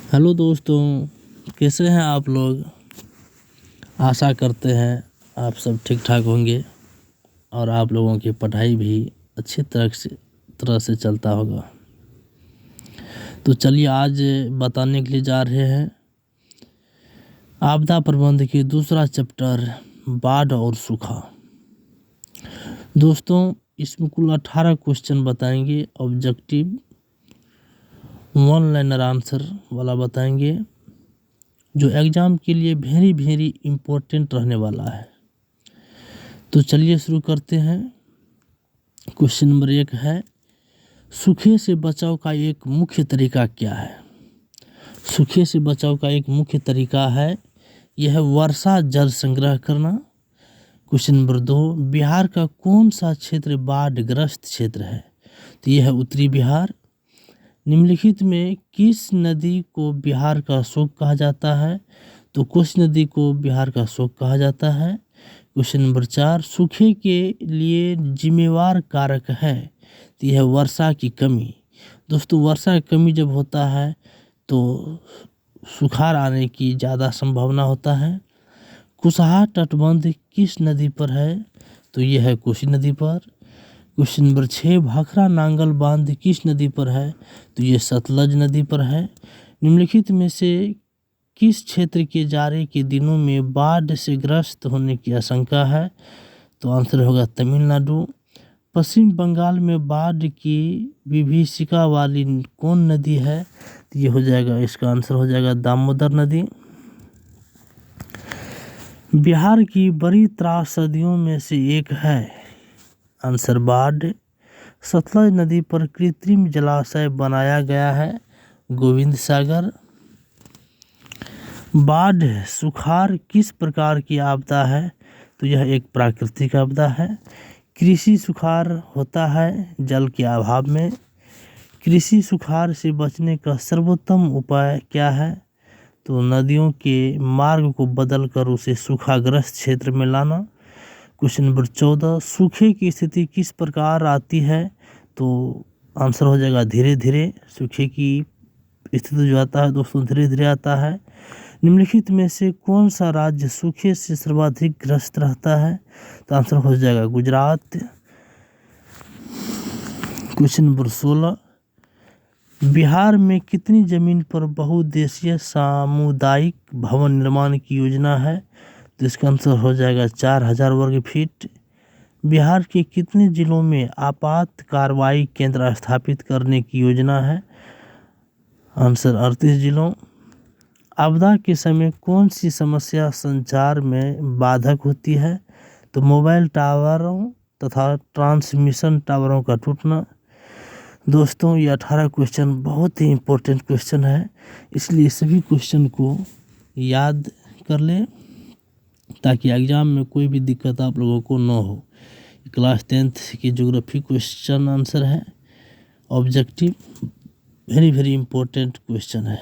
Hello दोस्तों, कैसे हैं आप लोग। आशा करते हैं आप सब ठीक ठाक होंगे और आप लोगों की पढ़ाई भी अच्छी तरह से चलता होगा। तो चलिए आज बताने के लिए जा रहे हैं आपदा प्रबंध की दूसरा चैप्टर, बाढ़ और सूखा। दोस्तों इसमें कुल 18 क्वेश्चन बताएंगे। ऑब्जेक्टिव 1 लाइनर आंसर वाला बताएंगे, जो एग्ज़ाम के लिए वेरी इम्पोर्टेंट रहने वाला है। तो चलिए शुरू करते हैं। क्वेश्चन नंबर 1 है, सूखे से बचाव का एक मुख्य तरीका क्या है। सूखे से बचाव का एक मुख्य तरीका है यह वर्षा जल संग्रह करना। क्वेश्चन नंबर 2, बिहार का कौन सा क्षेत्र बाढ़ग्रस्त क्षेत्र है। तो यह है उत्तरी बिहार। निम्नलिखित में किस नदी को बिहार का शोक कहा जाता है। तो कोसी नदी को बिहार का शोक कहा जाता है। क्वेश्चन नंबर 4, सूखे के लिए जिम्मेवार कारक है। तो यह वर्षा की कमी। दोस्तों वर्षा की कमी जब होता है तो सुखाड़ आने की ज़्यादा संभावना होता है। कुशहा तटबंध किस नदी पर है। तो यह है कोसी नदी पर। क्वेश्चन नंबर 6, भाखड़ा नांगल बांध किस नदी पर है। तो ये सतलज नदी पर है। निम्नलिखित में से किस क्षेत्र के जाड़े के दिनों में बाढ़ से ग्रस्त होने की आशंका है। तो आंसर होगा तमिलनाडु। पश्चिम बंगाल में बाढ़ की विभीषिका वाली कौन नदी है। तो ये हो जाएगा, इसका आंसर हो जाएगा दामोदर नदी। बिहार की बड़ी त्रासदियों में से एक है, आंसर बाढ़। सतलज नदी पर कृत्रिम जलाशय बनाया गया है, गोविंद सागर। बाढ़ सुखाड़ किस प्रकार की आपदा है। तो यह एक प्राकृतिक आपदा है। कृषि सुखाड़ होता है जल के अभाव में। कृषि सुखाड़ से बचने का सर्वोत्तम उपाय क्या है। तो नदियों के मार्ग को बदलकर उसे सूखाग्रस्त क्षेत्र में लाना। क्वेश्चन नंबर 14, सूखे की स्थिति किस प्रकार आती है। तो आंसर हो जाएगा धीरे धीरे। सूखे की स्थिति जो आता है दोस्तों धीरे धीरे आता है। निम्नलिखित में से कौन सा राज्य सूखे से सर्वाधिक ग्रस्त रहता है। तो आंसर हो जाएगा गुजरात। क्वेश्चन नंबर 16, बिहार में कितनी जमीन पर बहुउद्देशीय सामुदायिक भवन निर्माण की योजना है। तो इसका आंसर हो जाएगा 4000 वर्ग फीट। बिहार के कितने जिलों में आपात कार्रवाई केंद्र स्थापित करने की योजना है। आंसर 38 जिलों। आपदा के समय कौन सी समस्या संचार में बाधक होती है। तो मोबाइल टावरों तथा ट्रांसमिशन टावरों का टूटना। दोस्तों ये 18 क्वेश्चन बहुत ही इम्पोर्टेंट क्वेश्चन है, इसलिए सभी क्वेश्चन को याद कर लें ताकि एग्ज़ाम में कोई भी दिक्कत आप लोगों को न हो। क्लास 10th की ज्योग्राफी क्वेश्चन आंसर है। ऑब्जेक्टिव वेरी इम्पोर्टेंट क्वेश्चन है।